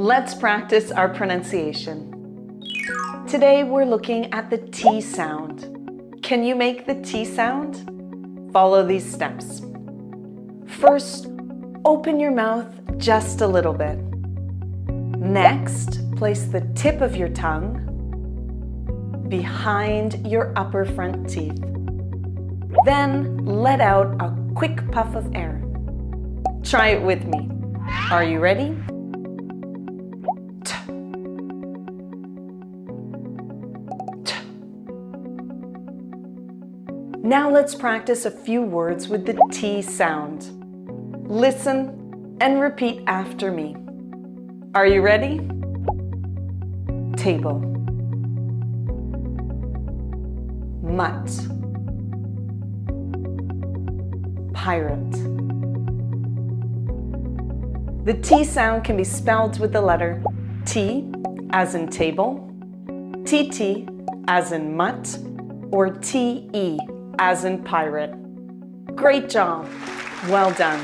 Let's practice our pronunciation. Today we're looking at the T sound. Can you make the T sound? Follow these steps. First, open your mouth just a little bit. Next, place the tip of your tongue behind your upper front teeth. Then let out a quick puff of air. Try it with me. Are you ready? T. T. Now let's practice a few words with the T sound. Listen and repeat after me. Are you ready? Table. Mutt. Pirate. The T sound can be spelled with the letter T as in table, TT as in mutt, or TE as in pirate. Great job! Well done!